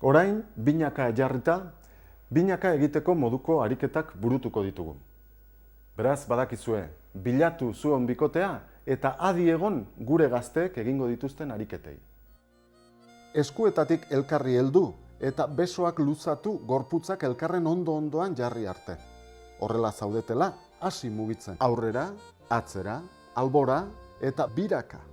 Orain, binaka jarrita, binaka egiteko moduko ariketak burutuko ditugu. Beraz, badakizue, bilatu zuon bikotea eta adi egon gure gazteek egingo dituzten ariketei. Eskuetatik elkarri heldu eta besoak luzatu gorputzak elkarren ondo-ondoan jarri arte. Horrela zaudetela, hasi mugitzen. Aurrera, atzera, albora eta biraka.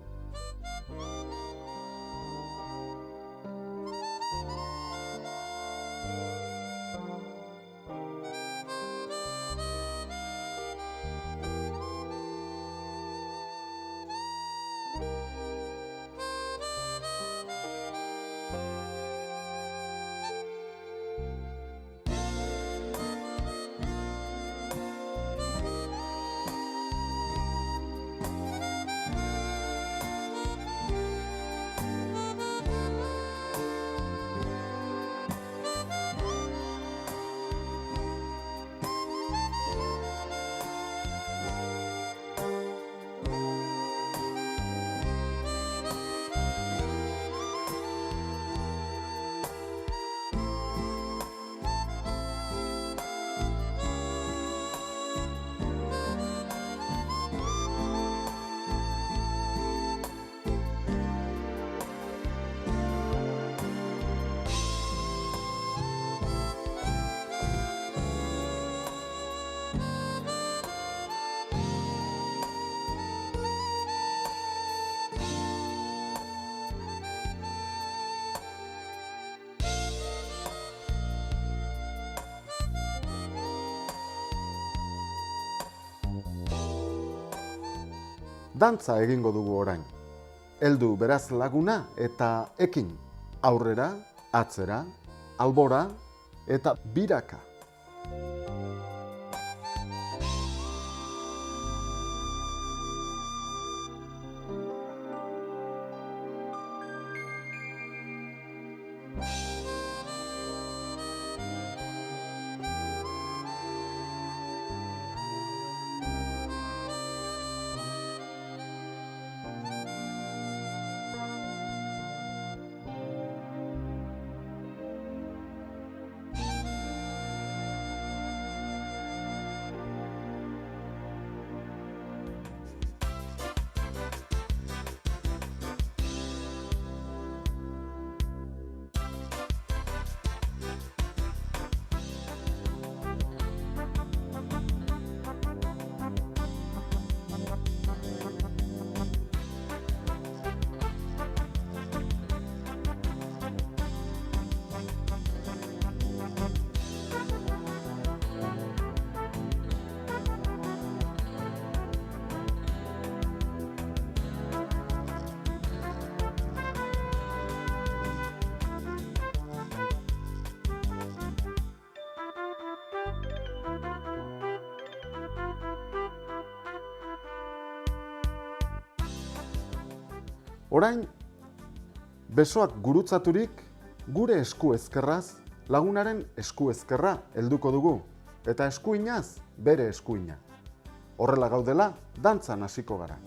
Dantza egingo dugu orain. Heldu beraz laguna eta ekin. Aurrera, atzera, albora eta biraka. Orain, besoak gurutzaturik, gure esku ezkerraz, lagunaren esku ezkerra helduko dugu, eta eskuinaz bere eskuina. Horrela gaudela, dantzan hasiko gara.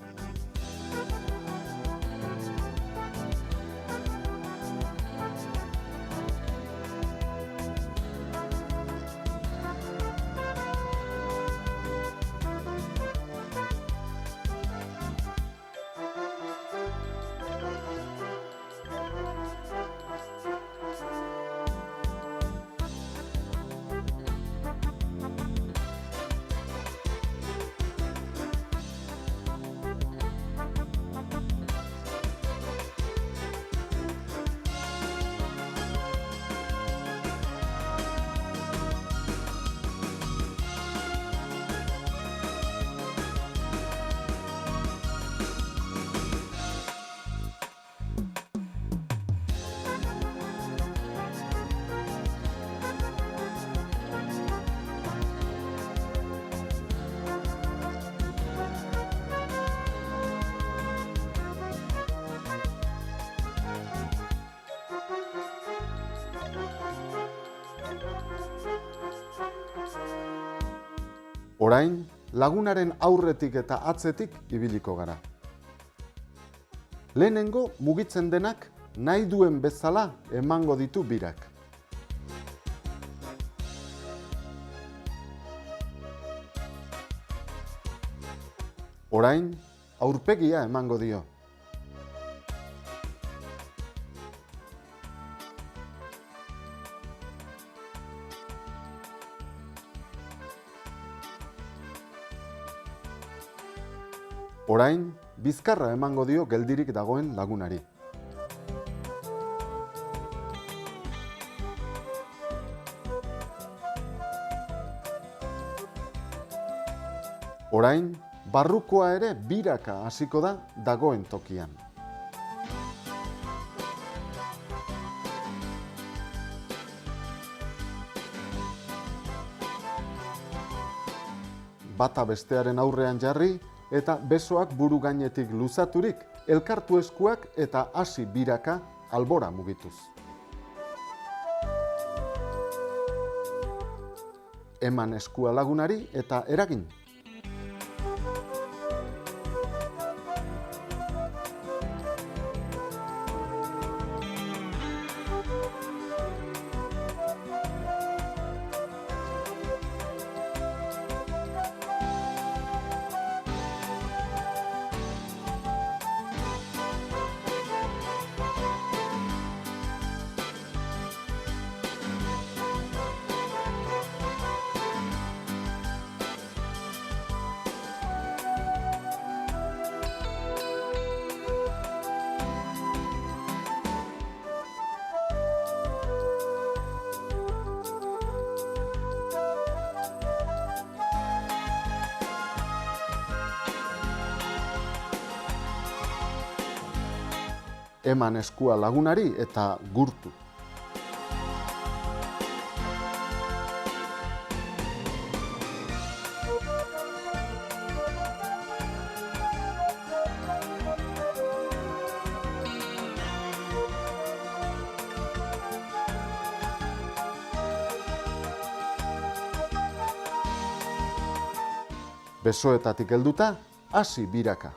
Orain, lagunaren aurretik eta atzetik ibiliko gara. Lehenengo mugitzen denak nahi duen bezala emango ditu birak. Orain, aurpegia emango dio. Orain, bizkarra emango dio geldirik dagoen lagunari. Orain, barrukoa ere biraka hasiko da dagoen tokian. Bata bestearen aurrean jarri, eta besoak buru gainetik luzaturik, elkartu eskuak eta hasi biraka albora mugituz. Eman eskua lagunari eta eragin. Eman eskua lagunari eta gurtu. Besoetatik helduta, hasi biraka.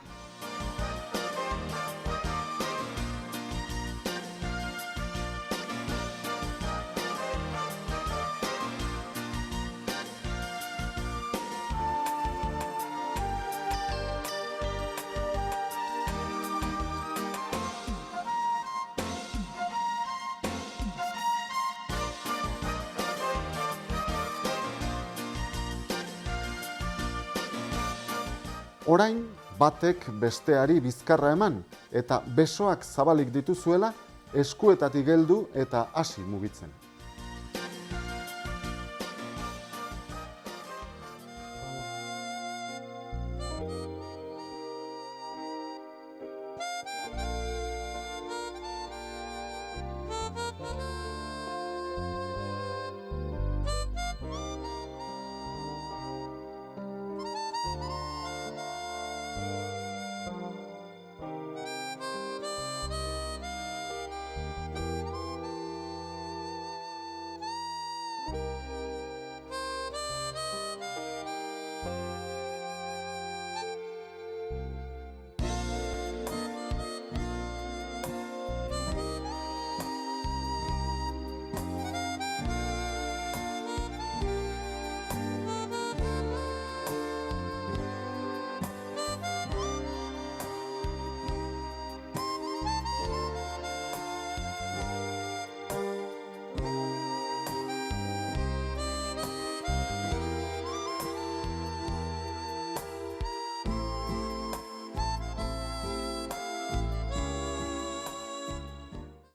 Orain, batek besteari bizkarra eman eta besoak zabalik dituzuela eskuetatik heldu eta hasi mugitzen.